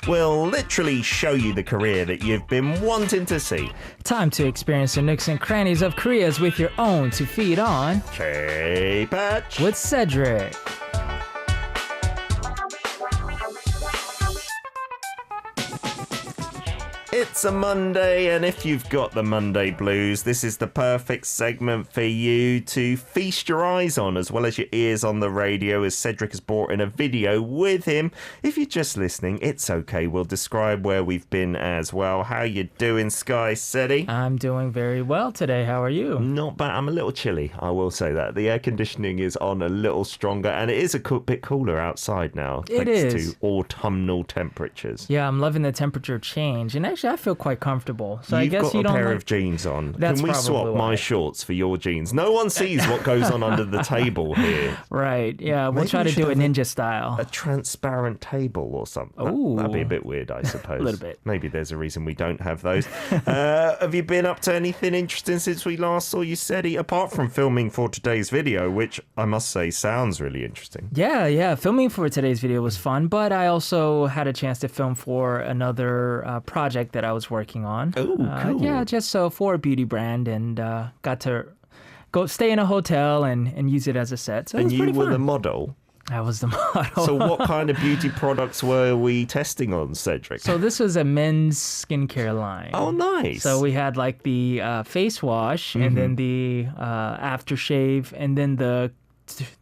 We'll literally show you the Korea that you've been wanting to see. Time to experience the nooks and crannies of Korea's with your own to feed on K-Patch with Cedric. It's a Monday, and if you've got the Monday blues, this is the perfect segment for you to feast your eyes on, as well as your ears on the radio, as Cedric has brought in a video with him. If you're just listening, it's okay. We'll describe where we've been as well. How you doing, Sky Cedi? I'm doing very well today. How are you? Not bad. I'm a little chilly, I will say that. The air conditioning is on a little stronger, and it is a bit cooler outside now. It thanks is. to autumnal temperatures. Yeah, I'm loving the temperature change, and actually I feel quite comfortable. So I guess got you don't a pair like... of jeans on. That's Can we swap probably my why. shorts for your jeans? No one sees what goes on under the table here. Right, yeah, we'll Maybe try we to should do it have ninja style. A transparent table or something. Ooh. That'd be a bit weird, I suppose. A little bit. Maybe there's a reason we don't have those. Have you been up to anything interesting since we last saw you, Cedi? Apart from filming for today's video, which I must say sounds really interesting. Yeah, filming for today's video was fun, but I also had a chance to film for another project that I was working on. Oh, cool. Yeah, just so for a beauty brand, and got to go stay in a hotel and use it as a set. So it And was you pretty were fun. the model. I was the model. So what kind of beauty products were we testing on, Cedric? So this was a men's skincare line. Oh, nice. So we had like the face wash, and then the aftershave, and then the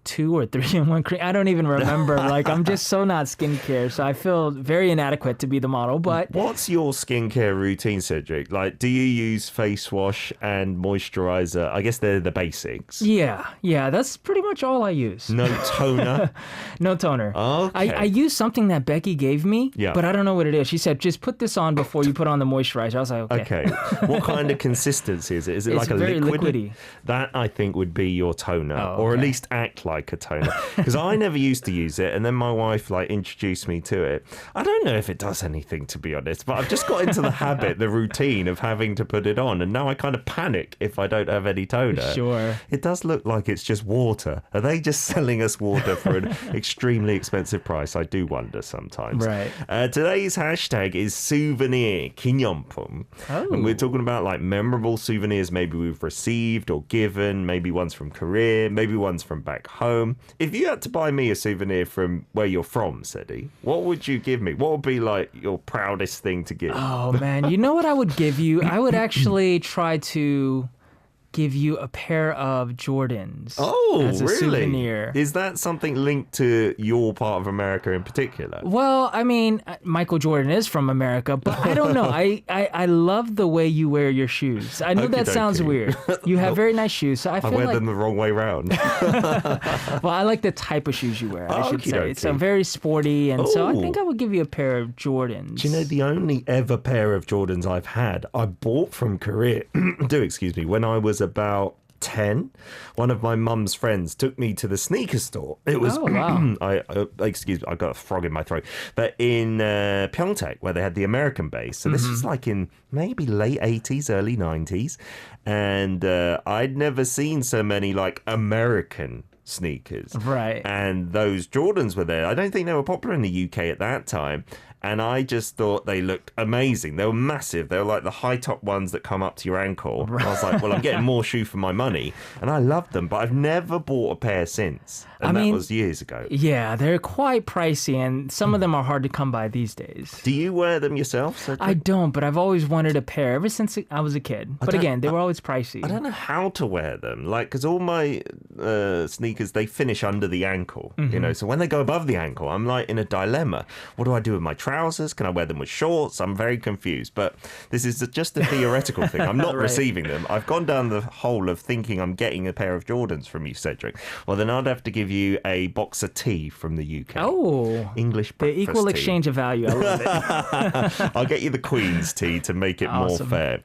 2 or 3 in 1 cream. I don't even remember. Like, I'm just so not skincare, so I feel very inadequate to be the model. But what's your skincare routine, Cedric? Like, do you use face wash and moisturizer? I guess they're the basics. yeah, that's pretty much all I use. No toner? No toner. Okay. I used something that Becky gave me, Yeah. but I don't know what it is. She said, just put this on before you put on the moisturizer. I was like, okay. Okay. What kind of consistency is it? Is it It's like a very liquid? liquidy. That, I think, would be your toner, Oh, or at okay. least act like a toner. Because I never used to use it, and then my wife introduced me to it. I don't know if it does anything, to be honest, but I've just got into the habit, the routine of having to put it on, and now I kind of panic if I don't have any toner. Sure. It does look like it's just water. Are they just selling us water for an extremely expensive price? I do wonder sometimes. Right. Today's hashtag is souvenir, 기념품. Oh. And we're talking about memorable souvenirs maybe we've received or given, maybe ones from Korea, maybe ones from back home. If you had to buy me a souvenir from where you're from, Cedi, what would you give me? What would be your proudest thing to give? Oh, man. You know what I would give you? I would actually try to give you a pair of Jordans as a really? souvenir. Is that something linked to your part of America in particular? Well, I mean, Michael Jordan is from America, but I don't know. I love the way you wear your shoes. I know that sounds Okey-dokey. weird. You have very nice shoes, so I I feel wear like... them the wrong way round. Well, I like the type of shoes you wear, I should say. Okey-dokey. It's very sporty, and so I Ooh. think I would give you a pair of Jordans. Do you know the only ever pair of Jordans I've had, I bought from Korea, when I was about 10. One of my mum's friends took me to the sneaker store. It was, Oh, wow. I got a frog in my throat. But in Pyeongtaek, where they had the American base. So this was in maybe late 80s, early 90s. And I'd never seen so many American sneakers. Right. And those Jordans were there. I don't think they were popular in the UK at that time. And I just thought they looked amazing. They were massive. They were like the high top ones that come up to your ankle. Right. I was like, well, I'm getting more shoe for my money. And I loved them, but I've never bought a pair since. And that was years ago. Yeah, they're quite pricey, and some of them are hard to come by these days. Do you wear them yourself, Cedric? I don't, but I've always wanted a pair ever since I was a kid. But again, they were always pricey. I don't know how to wear them. Because all my sneakers, they finish under the ankle. So when they go above the ankle, I'm in a dilemma. What do I do with my trousers? Can I wear them with shorts? I'm very confused. But this is just a theoretical thing. I'm not Right. receiving them. I've gone down the hole of thinking I'm getting a pair of Jordans from you, Cedric. Well, then I'd have to give you a box of tea from the UK. Oh, English the breakfast equal tea. exchange of value. I love it. I'll get you the Queen's tea to make it Awesome. more fair.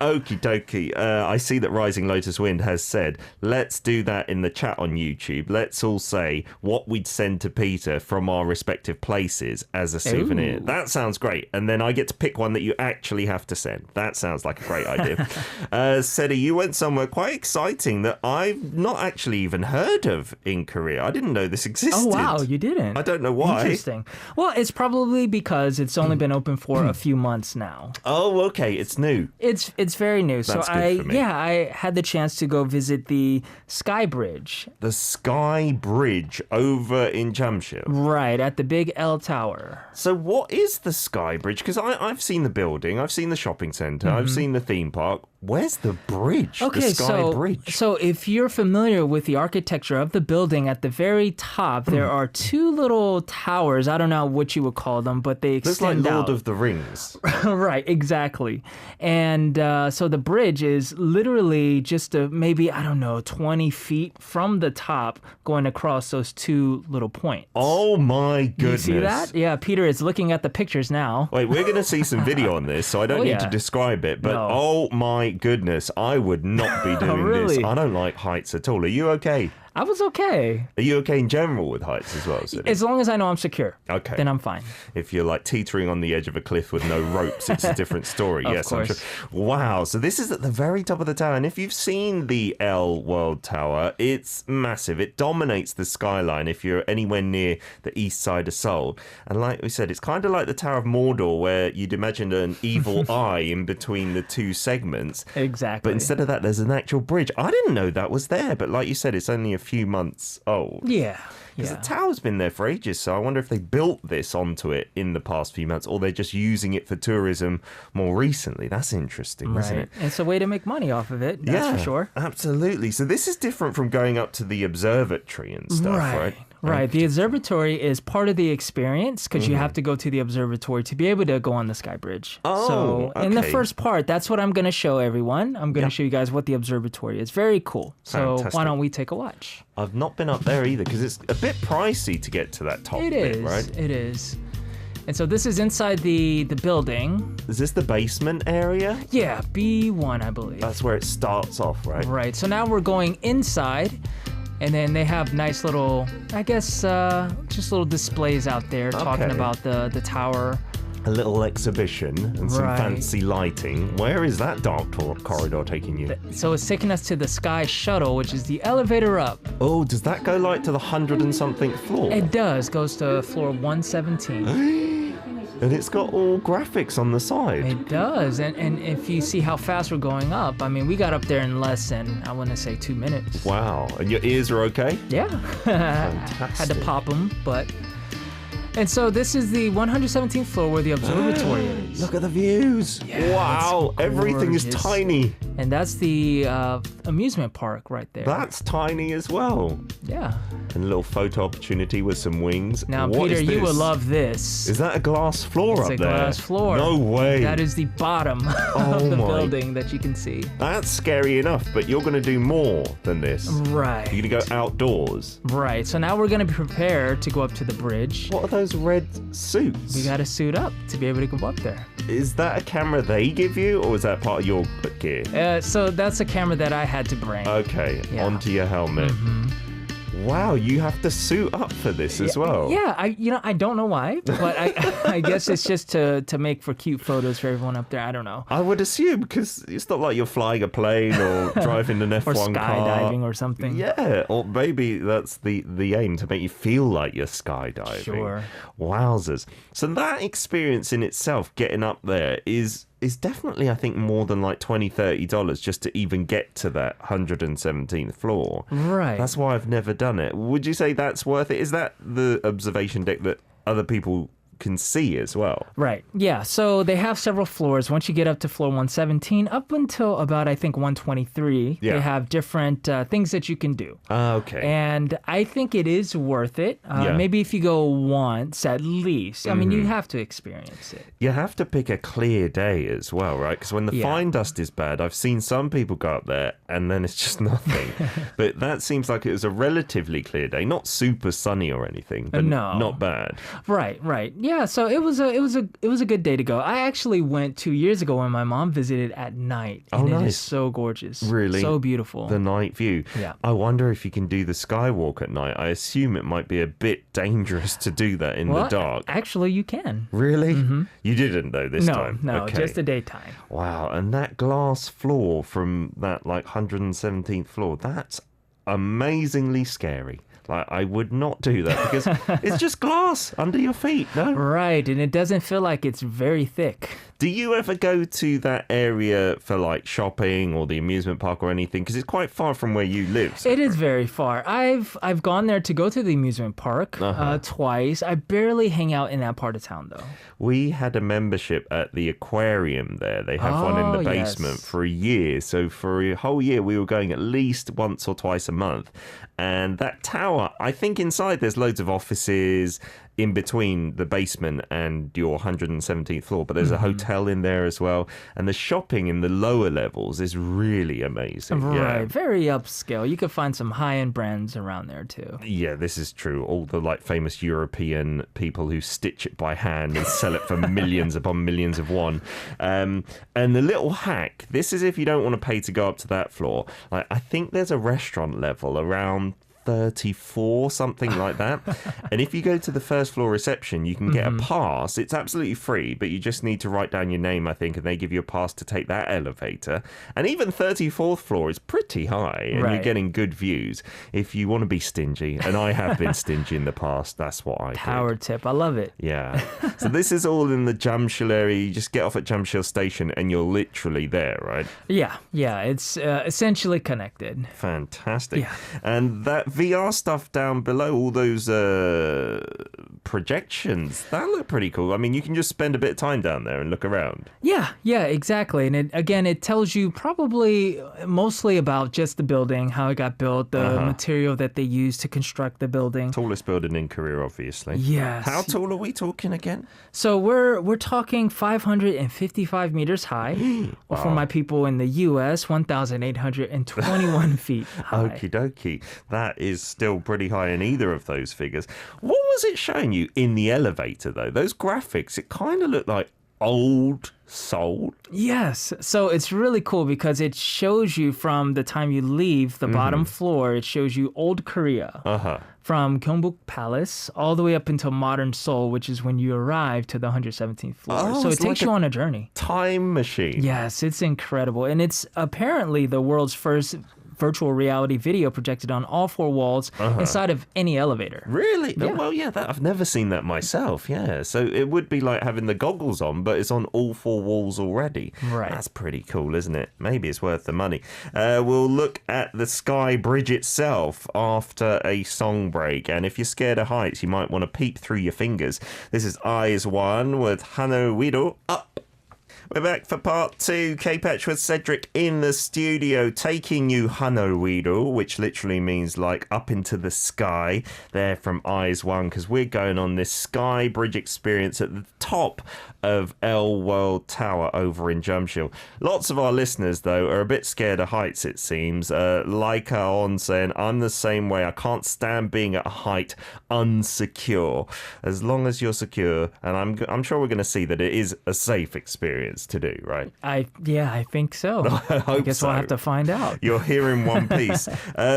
Okie dokie. I see that Rising Lotus Wind has said, let's do that in the chat on YouTube. Let's all say what we'd send to Peter from our respective places as a a souvenir. Ooh. That sounds great. And then I get to pick one that you actually have to send. That sounds like a great idea. Cedric, you went somewhere quite exciting that I've not actually even heard of in Korea. I didn't know this existed. Oh, wow, you didn't? I don't know why. Interesting. Well, it's probably because it's only been open for a few months now. Oh, okay. It's new. It's very new. That's so good for me. I had the chance to go visit the Sky Bridge. The Sky Bridge over in Jamsil. Right, at the big L Tower. So what is the Sky Bridge? Because I've seen the building, I've seen the shopping centre, I've seen the theme park. Where's the bridge? Okay, the Sky Bridge. So if you're familiar with the architecture of the building, at the very top, there are two little towers. I don't know what you would call them, but they Looks like extend Lord out. of the Rings. Right, exactly. And so the bridge is literally just maybe, I don't know, 20 feet from the top going across those two little points. Oh my goodness. You see that? Yeah, Peter is looking at the pictures now. Wait, we're going to see some video on this, so I don't Oh, need yeah. to describe it. But No. oh my goodness, I would not be doing this. Really? I don't like heights at all. Are you okay? I was okay. Are you okay in general with heights as well, Cedric? As long as I know I'm secure. Okay. Then I'm fine. If you're like teetering on the edge of a cliff with no ropes, it's a different story. Of Yes, I'm course. sure. Wow. So this is at the very top of the tower. And if you've seen the L World Tower, it's massive. It dominates the skyline if you're anywhere near the east side of Seoul. And like we said, it's kind of like the Tower of Mordor, where you'd imagine an evil eye in between the two segments. Exactly. But instead of that, there's an actual bridge. I didn't know that was there. But like you said, it's only a few months old. Yeah. Because Yeah. the tower's been there for ages, so I wonder if they built this onto it in the past few months, or they're just using it for tourism more recently. That's interesting, isn't Right. it? It's a way to make money off of it. That's for sure. Absolutely. So this is different from going up to the observatory and stuff, right? Right. The observatory is part of the experience because you have to go to the observatory to be able to go on the Sky Bridge. Oh, so in the okay. first part, that's what I'm going to show everyone. I'm going to show you guys what the observatory is. Very cool. So Fantastic. why don't we take a watch? I've not been up there either because it's a bit pricey to get to that top It bit, is. right? It is. And so this is inside the building. Is this the basement area? Yeah, B1, I believe. That's where it starts off, right? Right. So now we're going inside. And then they have nice little, I guess, just little displays out there talking Okay. about the tower. A little exhibition and some Right. fancy lighting. Where is that dark corridor taking you? So it's taking us to the Sky Shuttle, which is the elevator up. Oh, does that go like to the 100 and something floor? It does, goes to floor 117. And it's got all graphics on the side. It does, and if you see how fast we're going up, I mean, we got up there in less than, I want to say, 2 minutes. Wow. And your ears are okay? Yeah, had to Fantastic. pop them, but... And so this is the 117th floor where the observatory is. Look at the views. Yeah, Wow. it's Everything is gorgeous. tiny. And that's the amusement park right there. That's tiny as well. Yeah. And a little photo opportunity with some wings. Now, What Peter, is you will this? love this. Is that a glass floor It's up a there? glass floor. No way. That is the bottom Oh of the my. building that you can see. That's scary enough, but you're going to do more than this. Right. You're going to go outdoors. Right. So now we're going to be prepared to go up to the bridge. What are those red suits? We got to suit up to be able to go up there. Is that a camera they give you, or is that part of your gear? So that's a camera that I had to bring. Okay, Yeah. onto your helmet. Wow, you have to suit up for this as well. Yeah, I don't know why, but I guess it's just to make for cute photos for everyone up there. I don't know. I would assume, because it's not like you're flying a plane or driving an F1 Or car. skydiving or something. Yeah, or maybe that's the aim, to make you feel like you're skydiving. Sure. Wowzers. So that experience in itself, getting up there, is definitely, I think, more than like $20-$30 just to even get to that 117th floor. Right. That's why I've never done it. Would you say that's worth it? Is that the observation deck that other people can see as well? Right. Yeah. So they have several floors. Once you get up to floor 117, up until about, I think, 123, Yeah. they have different things that you can do. Okay. And I think it is worth it. Yeah. Maybe if you go once at least. I mean, you have to experience it. You have to pick a clear day as well, right? Because when the Yeah. fine dust is bad, I've seen some people go up there and then it's just nothing. But that seems like it was a relatively clear day. Not super sunny or anything, but No. not bad. Right, right. Yeah, so it was a good day to go. I actually went 2 years ago when my mom visited at night, and it is so gorgeous. Really? So beautiful. The night view. Yeah. I wonder if you can do the skywalk at night. I assume it might be a bit dangerous to do that in the dark. Actually, you can. Really? Mm-hmm. You didn't though this time? No, okay. just the daytime. Wow, and that glass floor from that like 117th floor, that's amazingly scary. Like, I would not do that because it's just glass under your feet, no? Right, and it doesn't feel like it's very thick. Do you ever go to that area for like shopping or the amusement park or anything? Because it's quite far from where you live. It is very far. I've gone there to go to the amusement park twice. I barely hang out in that part of town though. We had a membership at the aquarium there. They have one in the basement for a year. So for a whole year, we were going at least once or twice a month. And that tower, I think inside there's loads of offices in between the basement and your 117th floor, but there's a hotel in there as well, and the shopping in the lower levels is really amazing. Right, very upscale. You could find some high-end brands around there too. Yeah, this is true. All the like famous European people who stitch it by hand and sell it for millions upon millions of won. And the little hack, this is if you don't want to pay to go up to that floor. Like, I think there's a restaurant level around 34, something like that. And if you go to the first floor reception, you can get a pass. It's absolutely free, but you just need to write down your name, I think, and they give you a pass to take that elevator. And even 34th floor is pretty high, and you're getting good views. If you want to be stingy, and I have been stingy in the past, that's what I Power tip. I love it. Yeah. So this is all in the Jamshil area. You just get off at Jamshil station, and you're literally there, right? Yeah. It's essentially connected. Fantastic. Yeah. And that VR stuff down below, all those projections, that look pretty cool. I mean, you can just spend a bit of time down there and look around. Yeah, exactly. And it tells you probably mostly about just the building, how it got built, the material that they used to construct the building. Tallest building in Korea, obviously. Yes. How tall are we talking again? So we're talking 555 meters high. Wow. For my people in the U.S., 1,821 feet high. Okie dokie. That is still pretty high in either of those figures. What was it showing you in the elevator, though? Those graphics, it kind of looked like old Seoul. Yes. So it's really cool because it shows you from the time you leave the bottom floor, it shows you old Korea. From Gyeongbok Palace all the way up until modern Seoul, which is when you arrive to the 117th floor. So it takes you on a journey. Time machine. Yes, it's incredible. And it's apparently the world's first virtual reality video projected on all four walls inside of any elevator. Really? Yeah. Well, yeah, I've never seen that myself, yeah. So it would be like having the goggles on, but it's on all four walls already. Right. That's pretty cool, isn't it? Maybe it's worth the money. We'll look at the Sky Bridge itself after a song break. And if you're scared of heights, you might want to peek through your fingers. This is Eyes One with Hano Wido Up. We're back for part two. K-Patch with Cedric in the studio, taking you Hanowido, which literally means like up into the sky. There from Eyes One, because we're going on this Sky Bridge experience at the top of L World Tower over in Jamshil. Lots of our listeners, though, are a bit scared of heights, it seems. Laika on saying, I'm the same way. I can't stand being at a height unsecure. As long as you're secure, and I'm sure we're going to see that it is a safe experience to do, right? I think so. I guess we'll have to find out. You're here in one piece.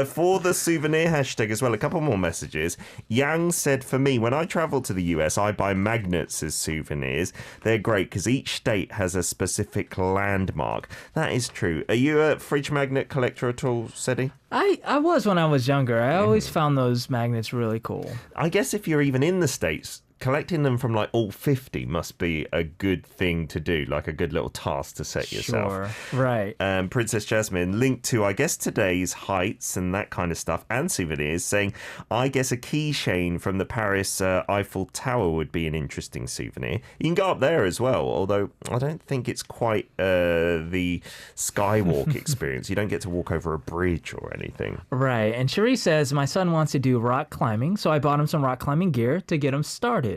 For the souvenir hashtag as well, a couple more messages. Yang said, for me, when I travel to the US, I buy magnets as souvenirs. They're great because each state has a specific landmark. That is true. Are you a fridge magnet collector at all, Sedi? I was when I was younger. I always found those magnets really cool. I guess if you're even in the States, collecting them from like all 50 must be a good thing to do, like a good little task to set yourself. Sure, right. Princess Jasmine linked to, I guess, today's heights and that kind of stuff and souvenirs, saying, I guess a keychain from the Paris Eiffel Tower would be an interesting souvenir. You can go up there as well, although I don't think it's quite the skywalk experience. You don't get to walk over a bridge or anything. Right. And Cherie says, my son wants to do rock climbing, so I bought him some rock climbing gear to get him started.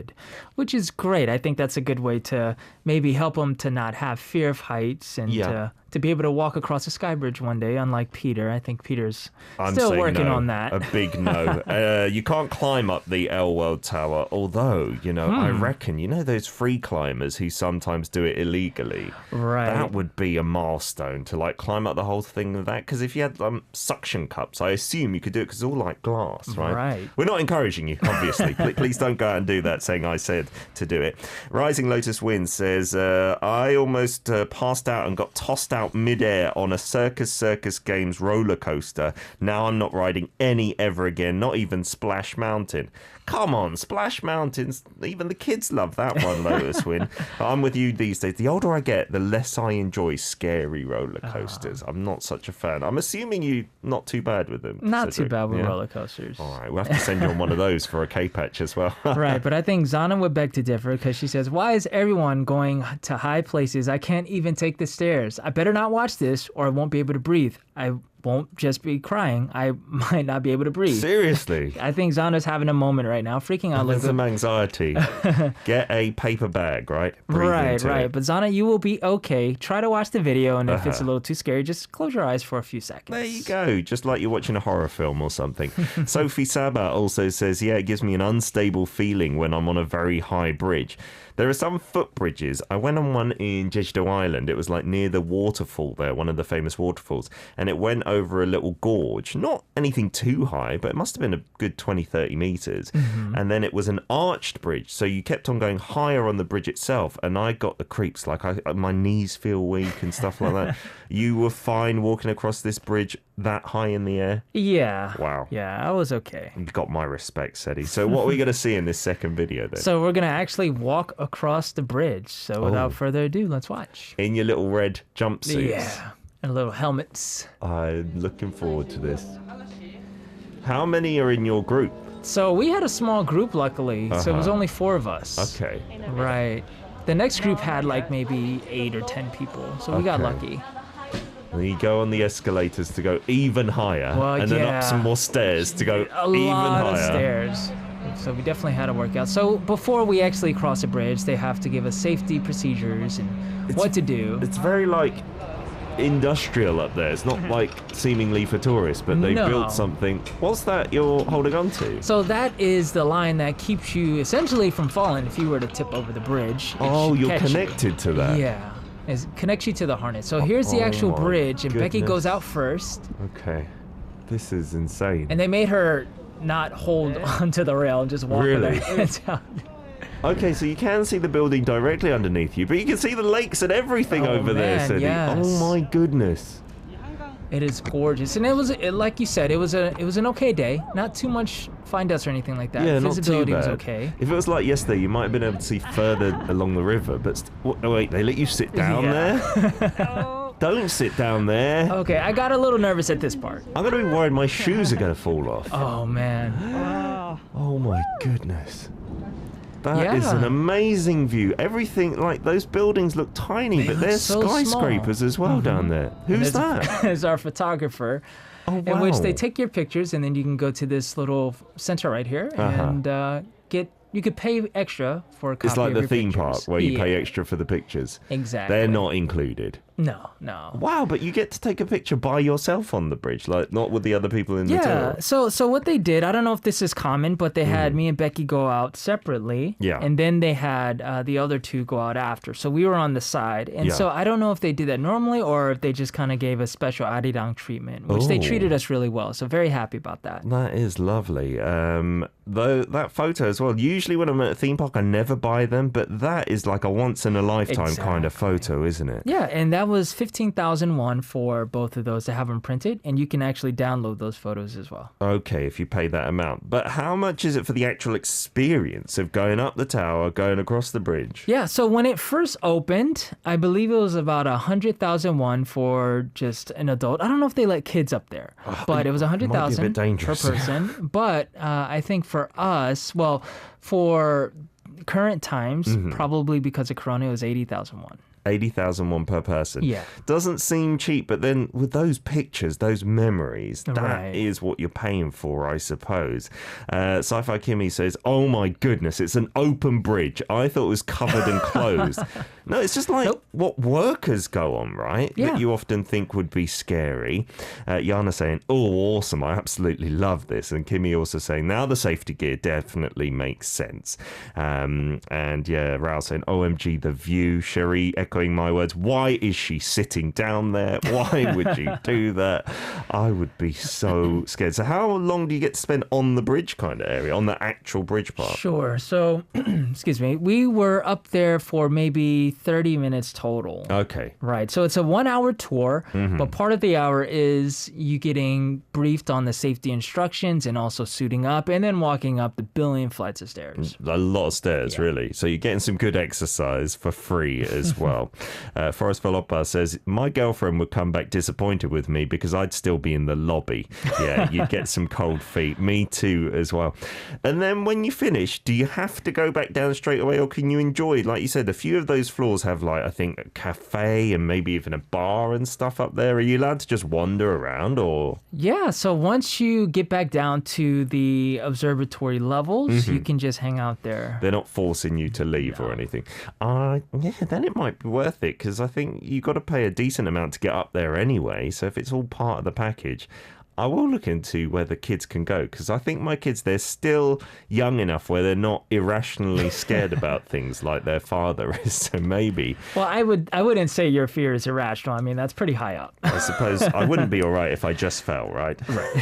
Which is great. I think that's a good way to maybe help them to not have fear of heights and to to be able to walk across the sky bridge one day, unlike Peter. I think Peter's still saying working no, on that. A big no. You can't climb up the L World Tower, although, I reckon, those free climbers who sometimes do it illegally. Right. That would be a milestone to like climb up the whole thing with that. Because if you had suction cups, I assume you could do it because it's all like glass, right? Right. We're not encouraging you, obviously. Please don't go out and do that saying I said to do it. Rising Lotus Wind says, I almost passed out and got tossed out midair on a Circus Games roller coaster. Now I'm not riding any ever again, not even Splash Mountain. Come on, Splash Mountains. Even the kids love that one, Lotus Wind. I'm with you these days. The older I get, the less I enjoy scary roller coasters. I'm not such a fan. I'm assuming you're not too bad with them. Not Cedric. too bad with roller coasters. All right, we'll have to send you on one of those for a K-patch as well. Right, but I think Zana would beg to differ because she says, why is everyone going to high places? I can't even take the stairs. I better not watch this or I won't be able to breathe. I won't just be crying. I might not be able to breathe. Seriously? I think Zana's having a moment right now, freaking out. There's some anxiety. Get a paper bag, right? Breathe into Right. it. But Zana, you will be okay. Try to watch the video, and if it's a little too scary, just close your eyes for a few seconds. There you go. Just like you're watching a horror film or something. Sophie Saba also says, yeah, it gives me an unstable feeling when I'm on a very high bridge. There are some footbridges. I went on one in Jeju Island. It was like near the waterfall there, one of the famous waterfalls. And it went over a little gorge. Not anything too high, but it must have been a good 20, 30 meters. And then it was an arched bridge. So you kept on going higher on the bridge itself. And I got the creeps. Like my knees feel weak and stuff like that. You were fine walking across this bridge that high in the air? Yeah. Wow. Yeah, I was okay. You've got my respect, Cedric. So what are we going to see in this second video then? So we're going to actually walk across the bridge. So without further ado, let's watch. In your little red jumpsuits. Yeah. And little helmets. I'm looking forward to this. How many are in your group? So we had a small group, luckily. So it was only 4 of us. Okay. Right. The next group had like maybe 8 or 10 people. So we got lucky. And you go on the escalators to go even higher, and then up some more stairs to go even higher. A lot of stairs. So we definitely had to work out. So before we actually cross a bridge, they have to give us safety procedures and what to do. It's very like industrial up there. It's not like seemingly for tourists, but they built something. What's that you're holding on to? So that is the line that keeps you essentially from falling if you were to tip over the bridge. Oh, you're connected to that. Yeah. It connects you to the harness. So here's the actual bridge, and Becky goes out first. Okay. This is insane. And they made her not hold onto the rail and just walk with her hands out. Okay, so you can see the building directly underneath you, but you can see the lakes and everything over there, Cedric. Yes. Oh my goodness. It is gorgeous, and it was like you said, it was an okay day. Not too much fine dust or anything like that. Yeah, Visibility not too bad. was okay. If it was like yesterday, you might have been able to see further along the river. But wait, they let you sit down there? Don't sit down there. Okay, I got a little nervous at this part. I'm gonna be worried my shoes are gonna fall off. Oh man. Oh my goodness. That is an amazing view. Everything, like those buildings look tiny, but they're so skyscrapers as well down there. Who's that? It's our photographer. Oh, wow. In which they take your pictures, and then you can go to this little center right here and you could pay extra for a copy It's like of the your theme pictures. park where you pay extra for the pictures. Exactly. They're not included. No. Wow, but you get to take a picture by yourself on the bridge, like not with the other people in the tour. So what they did, I don't know if this is common, but they had me and Becky go out separately. Yeah. And then they had the other 2 go out after. So we were on the side. And so I don't know if they do that normally or if they just kind of gave us special ARIRANG treatment, which they treated us really well. So very happy about that. That is lovely. Though that photo as well, usually when I'm at a theme park, I never buy them, but that is like a once in a lifetime kind of photo, isn't it? Yeah, and that was 15,000 won for both of those to have them printed, and you can actually download those photos as well. Okay, if you pay that amount. But how much is it for the actual experience of going up the tower, going across the bridge? Yeah, so when it first opened, I believe it was about 100,000 won for just an adult. I don't know if they let kids up there, but it was 100,000 per person. But I think for us, well, for current times, probably because of Corona, it was 80,000 won. 80,000 won per person. Yeah. Doesn't seem cheap, but then with those pictures, those memories, that Right. is what you're paying for, I suppose. Sci-Fi Kimmy says, oh my goodness, it's an open bridge. I thought it was covered and closed. No, it's just like what workers go on, right? Yeah. That you often think would be scary. Yana saying, oh, awesome. I absolutely love this. And Kimmy also saying, now the safety gear definitely makes sense. And yeah, Rao saying, OMG, the view. Sherry echoing my words. Why is she sitting down there? Why would you do that? I would be so scared. So how long do you get to spend on the bridge kind of area, on the actual bridge part? Sure. So, excuse me, we were up there for maybe 30 minutes total. Okay. Right. So it's a 1 hour tour, but part of the hour is you getting briefed on the safety instructions and also suiting up and then walking up the billion flights of stairs. A lot of stairs, really. So you're getting some good exercise for free as well. Forrest Velopa says, my girlfriend would come back disappointed with me because I'd still be in the lobby. Yeah, you'd get some cold feet. Me too as well. And then when you finish, do you have to go back down straight away or can you enjoy, like you said, a few of those floors have like, I think, a cafe and maybe even a bar and stuff up there. Are you allowed to just wander around or? Yeah, so once you get back down to the observatory levels, you can just hang out there. They're not forcing you to leave or anything. Yeah, then it might be worth it because I think you got to pay a decent amount to get up there anyway. So if it's all part of the package, I will look into where the kids can go because I think my kids, they're still young enough where they're not irrationally scared about things like their father is. So maybe. Well, I wouldn't say your fear is irrational. I mean, that's pretty high up. I suppose I wouldn't be all right if I just fell, right? Right.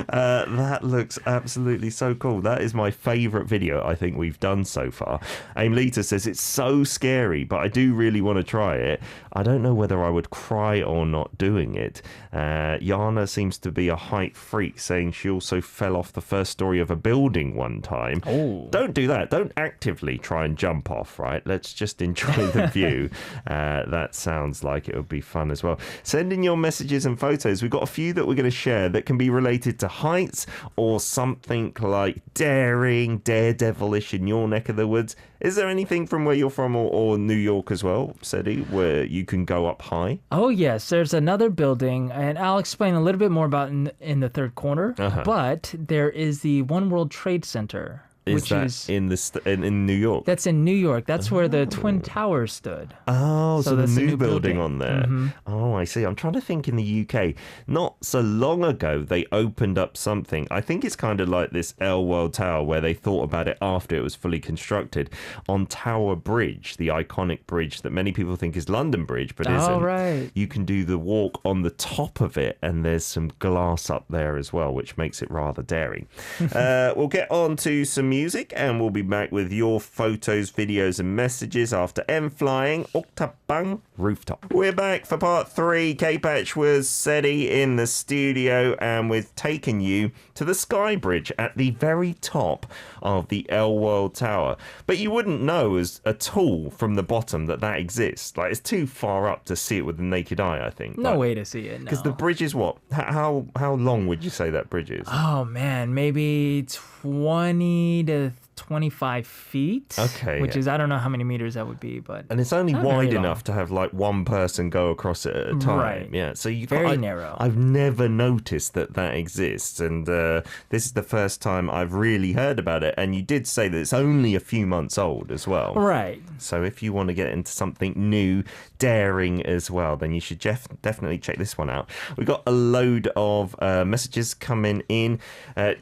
That looks absolutely so cool. That is my favourite video I think we've done so far. Aim Lita says it's so scary, but I do really want to try it. I don't know whether I would cry or not doing it. Yana seems to be a height freak, saying she also fell off the first story of a building one time. Oh. Don't do that. Don't actively try and jump off, right? Let's just enjoy the view. That sounds like it would be fun as well. Send in your messages and photos. We've got a few that we're going to share that can be related to heights or something like daring, daredevilish in your neck of the woods. Is there anything from where you're from or New York as well, Cedric, where you can go up high? Oh, yes. There's another building, and I'll explain a little bit more about in the third corner. But there is the One World Trade Center. Is that in New York? That's in New York. That's where the Twin Towers stood. Oh, so the new building on there. Mm-hmm. Oh, I see. I'm trying to think in the UK. Not so long ago, they opened up something. I think it's kind of like this L World Tower where they thought about it after it was fully constructed on Tower Bridge, the iconic bridge that many people think is London Bridge, but isn't. Right. You can do the walk on the top of it, and there's some glass up there as well, which makes it rather daring. We'll get on to some music and we'll be back with your photos, videos and messages after M Flying Octabang Rooftop. We're back for part 3. K-Patch was Sedi in the studio and we've taken you to the Sky Bridge at the very top of the L World Tower. But you wouldn't know at all from the bottom that exists. Like, it's too far up to see it with the naked eye, I think. No way to see it, no. Because the bridge is what? How long would you say that bridge is? Oh, man, maybe 20 to 25 feet. Okay. Which is, I don't know how many meters that would be, but... And it's only wide enough to have like one person go across it at a time. Right. Yeah. So you Very narrow. I've never noticed that exists. And this is the first time I've really heard about it. And you did say that it's only a few months old as well. Right. So if you want to get into something new, daring as well, then you should definitely check this one out. We got a load of messages coming in.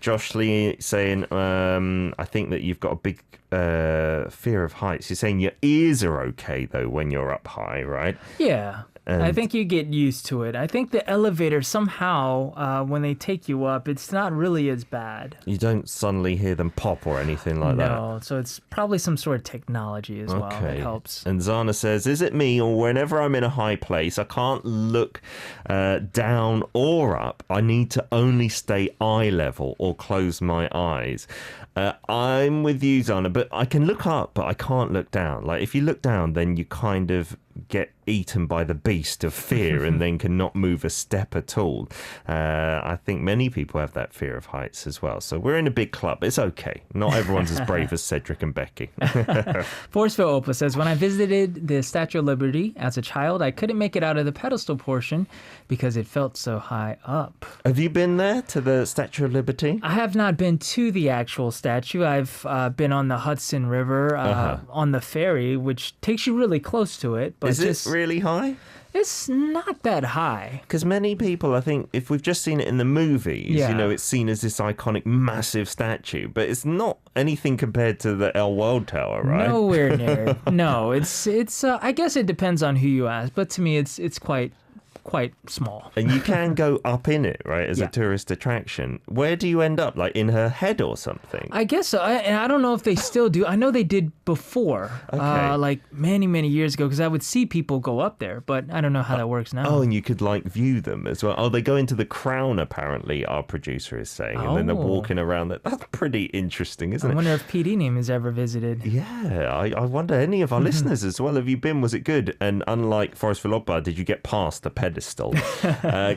Josh Lee saying, I think that you've got a big fear of heights. You're saying your ears are okay though when you're up high, right? Yeah. And I think you get used to it. I think the elevator somehow, when they take you up, it's not really as bad. You don't suddenly hear them pop or anything like that. No, so it's probably some sort of technology as well that helps. And Zana says, is it me or whenever I'm in a high place, I can't look down or up. I need to only stay eye level or close my eyes. I'm with you, Zana, but I can look up, but I can't look down. Like, if you look down, then you kind of get eaten by the beast of fear and then cannot move a step at all. I think many people have that fear of heights as well. So we're in a big club. It's okay. Not everyone's as brave as Cedric and Becky. Forceville Opa says, when I visited the Statue of Liberty as a child, I couldn't make it out of the pedestal portion because it felt so high up. Have you been there to the Statue of Liberty? I have not been to the actual statue. I've been on the Hudson River on the ferry, which takes you really close to it. But Is it really high? It's not that high. Because many people, I think, if we've just seen it in the movies, you know, it's seen as this iconic, massive statue, but it's not anything compared to the El World Tower, right? Nowhere near. No, it's. I guess it depends on who you ask, but to me, it's quite small. And you can go up in it, right, as a tourist attraction. Where do you end up? Like in her head or something? I guess so. And I don't know if they still do. I know they did before, like many years ago, because I would see people go up there, but I don't know how that works now. Oh, and you could like view them as well. Oh, they go into the crown, apparently, our producer is saying, and then they're walking around. That's pretty interesting, isn't it? I wonder if PD Name has ever visited. Yeah, I wonder, any of our listeners as well, have you been? Was it good? And unlike Forrestville Opera, did you get past the pedestal?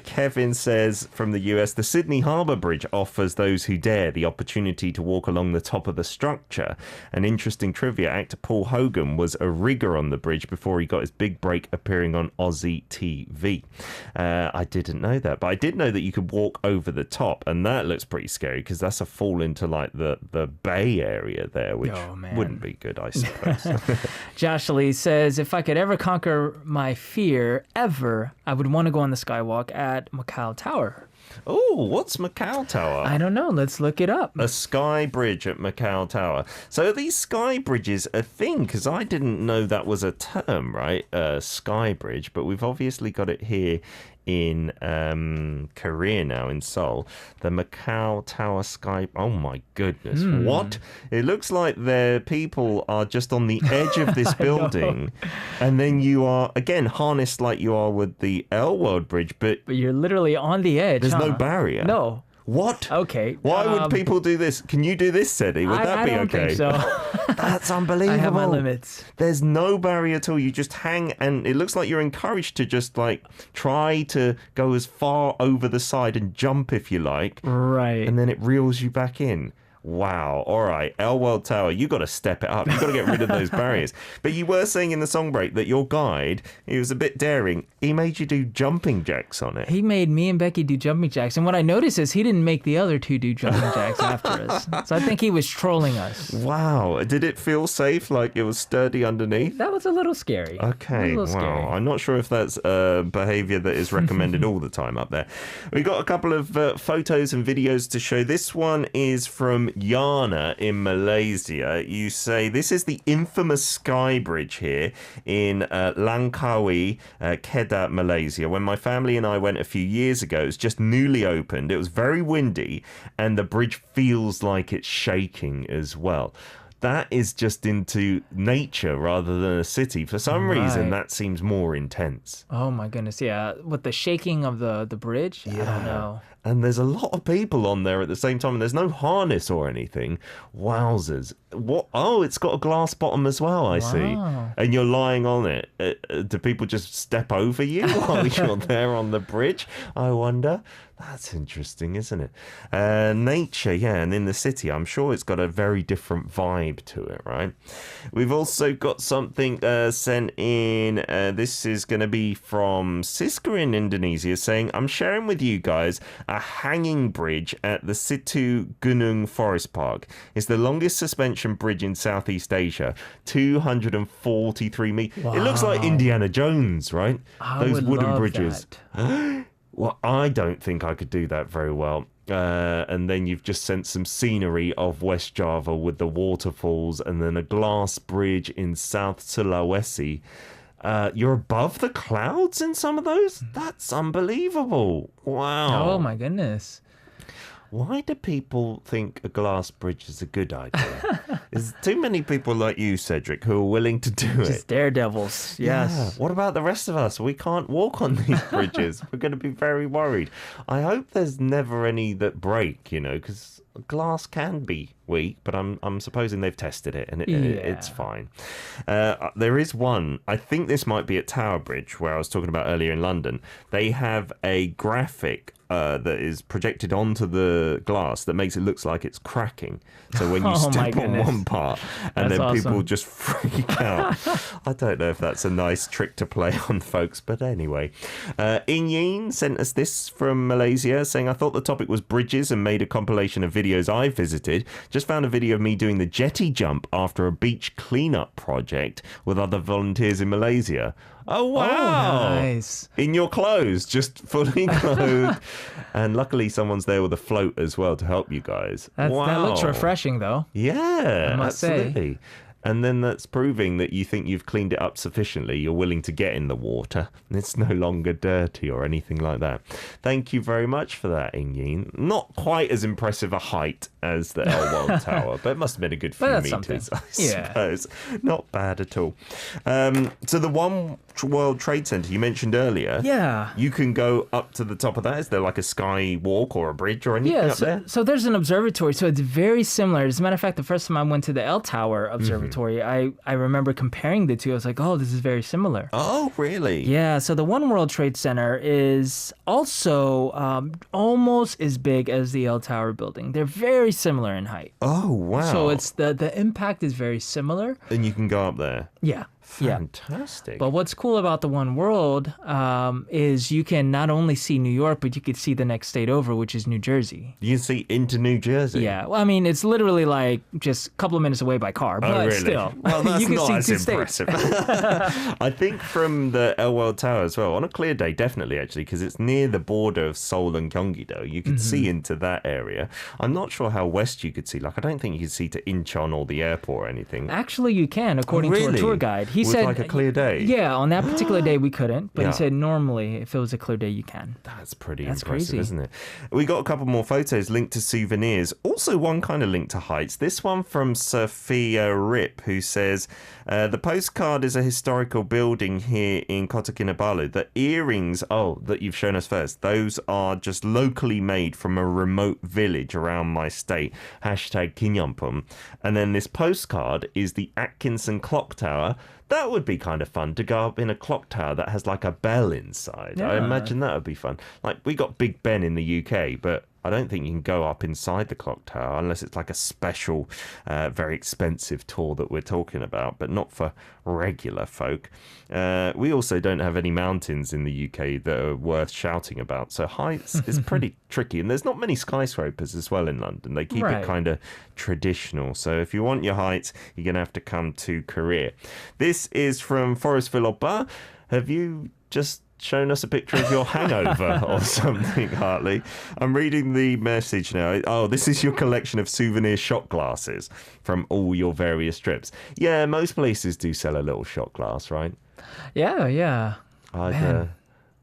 Kevin says from the US, the Sydney Harbour Bridge offers those who dare the opportunity to walk along the top of the structure. An interesting trivia, actor Paul Hogan was a rigger on the bridge before he got his big break appearing on Aussie TV. I didn't know that, but I did know that you could walk over the top, and that looks pretty scary because that's a fall into like the bay area there, which wouldn't be good, I suppose. Josh Lee says, if I could ever conquer my fear, I would want to go on the skywalk at Macau Tower. Oh, what's Macau Tower? I don't know. Let's look it up. A sky bridge at Macau Tower. So are these sky bridges a thing? Because I didn't know that was a term, right? Sky bridge, but we've obviously got it here in Korea now, in Seoul. The Macau Tower Sky... Oh my goodness. What? It looks like the people are just on the edge of this building, and then you are, again, harnessed like you are with the L World Bridge, but you're literally on the edge. There's no barrier. No. What? Okay. Why would people do this? Can you do this, Cedric? Would that be I don't okay? think so. That's unbelievable. I have my limits. There's no barrier at all. You just hang, and it looks like you're encouraged to just like try to go as far over the side and jump if you like. Right. And then it reels you back in. Wow. All right. L World Tower, you got to step it up. You got to get rid of those barriers. But you were saying in the song break that your guide, he was a bit daring. He made you do jumping jacks on it. He made me and Becky do jumping jacks. And what I noticed is he didn't make the other two do jumping jacks after us. So I think he was trolling us. Wow. Did it feel safe? Like it was sturdy underneath? That was a little scary. Okay. Wow. Scary. I'm not sure if that's behavior that is recommended all the time up there. We got a couple of photos and videos to show. This one is from Yana in Malaysia. You say this is the infamous sky bridge here in Langkawi, Kedah, Malaysia. When my family and I went a few years ago, it was just newly opened. It was very windy, and the bridge feels like it's shaking as well. That is just into nature rather than a city. For some reason, that seems more intense. Oh my goodness, yeah. With the shaking of the bridge, I don't know. And there's a lot of people on there at the same time, and there's no harness or anything. Wowzers. What? Oh, it's got a glass bottom as well, I see. And you're lying on it. Do people just step over you while you're there on the bridge? I wonder. That's interesting, isn't it? Nature, yeah, and in the city, I'm sure it's got a very different vibe to it, right? We've also got something sent in. This is going to be from Siska in Indonesia, saying, I'm sharing with you guys a hanging bridge at the Situ Gunung Forest Park. It's the longest suspension bridge in Southeast Asia, 243 meters. Wow. It looks like Indiana Jones, right? Those wooden bridges. Well, I don't think I could do that very well. And then you've just sent some scenery of West Java with the waterfalls, and then a glass bridge in South Sulawesi. You're above the clouds in some of those? That's unbelievable. Wow. Oh, my goodness. Why do people think a glass bridge is a good idea? There's too many people like you, Cedric, who are willing to do it. Just daredevils, yes. Yeah. What about the rest of us? We can't walk on these bridges. We're going to be very worried. I hope there's never any that break, you know, because glass can be weak, but I'm supposing they've tested it and it's fine. There is one, I think this might be at Tower Bridge, where I was talking about earlier in London. They have a graphic that is projected onto the glass that makes it look like it's cracking. So when you step on one part and then people just freak out. I don't know if that's a nice trick to play on folks, but anyway. In Yin sent us this from Malaysia saying, I thought the topic was bridges and made a compilation of videos I visited. Just found a video of me doing the jetty jump after a beach cleanup project with other volunteers in Malaysia. Oh, wow. Oh, nice. In your clothes, just fully clothed. And luckily someone's there with a float as well to help you guys. That looks refreshing, though. Yeah, I must absolutely. say. And then that's proving that you think you've cleaned it up sufficiently. You're willing to get in the water. And it's no longer dirty or anything like that. Thank you very much for that, Yin. Not quite as impressive a height as the El World Tower, but it must have been a good few meters, I suppose. Not bad at all. So the One World Trade Center you mentioned earlier, you can go up to the top of that. Is there like a sky walk or a bridge or anything up there? So there's an observatory. So it's very similar. As a matter of fact, the first time I went to the El Tower Observatory, I remember comparing the two. I was like, oh, this is very similar. Oh, really? Yeah. So the One World Trade Center is also almost as big as the El Tower building. They're very similar in height. Oh, wow. So it's the impact is very similar. And you can go up there. Yeah. Fantastic. But what's cool about the One World is you can not only see New York, but you could see the next state over, which is New Jersey. You can see into New Jersey? Yeah. Well, I mean, it's literally like just a couple of minutes away by car, but still. Well, that's you can not see as two impressive. I think from the El World Tower as well, on a clear day, definitely, actually, because it's near the border of Seoul and Gyeonggi-do. You could see into that area. I'm not sure how west you could see. Like, I don't think you could see to Incheon or the airport or anything. Actually, you can, according to our tour guide. He said, like a clear day? Yeah, on that particular day we couldn't, but he said normally if it was a clear day you can. That's pretty impressive, crazy. Isn't it? We got a couple more photos linked to souvenirs. Also one kind of linked to heights. This one from Sophia Rip, who says, the postcard is a historical building here in Kota Kinabalu. The earrings, that you've shown us first, those are just locally made from a remote village around my state. #Kinyeonpum. And then this postcard is the Atkinson Clock Tower. That would be kind of fun to go up in a clock tower that has like a bell inside. I imagine that would be fun. Like, we got Big Ben in the UK, but I don't think you can go up inside the clock tower unless it's like a special, very expensive tour that we're talking about, but not for regular folk. We also don't have any mountains in the UK that are worth shouting about, so heights is pretty tricky. And there's not many skyscrapers as well in London. They keep it kind of traditional. So if you want your heights, you're going to have to come to Korea. This is from Forest Philoppa. Have you just shown us a picture of your hangover or something, Hartley? I'm reading the message now. Oh, this is your collection of souvenir shot glasses from all your various trips. Yeah, most places do sell a little shot glass, right? Yeah. I'd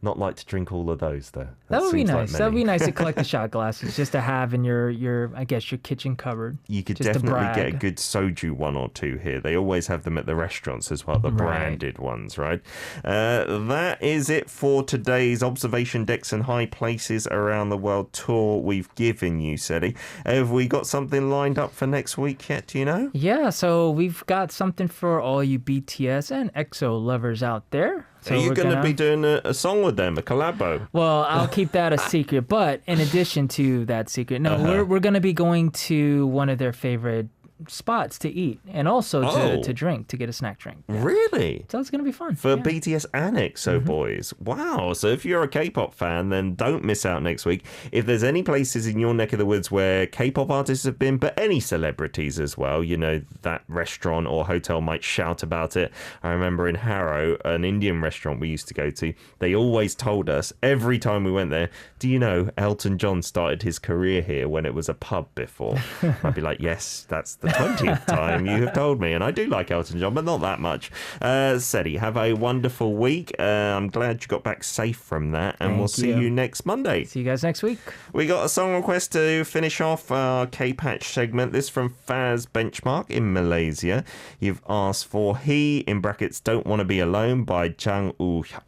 not like to drink all of those, though. That would be nice. That would be nice to collect the shot glasses just to have in your I guess, your kitchen cupboard. You could definitely get a good soju one or two here. They always have them at the restaurants as well, the branded ones, right? That is it for today's Observation Decks and High Places Around the World tour we've given you, Cedric. Have we got something lined up for next week yet, do you know? Yeah, so we've got something for all you BTS and EXO lovers out there. So are you going to be doing a song with them, a collabo? Well, I'll keep that a secret. But in addition to that secret, we're going to be going to one of their favorite spots to eat and also to drink, to get a snack drink. Yeah. Really? So it's going to be fun. For BTS and EXO boys. Wow. So if you're a K-pop fan, then don't miss out next week. If there's any places in your neck of the woods where K-pop artists have been, but any celebrities as well, you know, that restaurant or hotel might shout about it. I remember in Harrow, an Indian restaurant we used to go to, they always told us every time we went there, do you know Elton John started his career here when it was a pub before? I'd be like, yes, that's the 20th time you have told me. And I do like Elton John, but not that much. Sedi, have a wonderful week. I'm glad you got back safe from that. And we'll see you next Monday. See you guys next week. We got a song request to finish off our K-Patch segment. This from Faz Benchmark in Malaysia. You've asked for He, in brackets, Don't Want to Be Alone by Jang Woo-hyuk.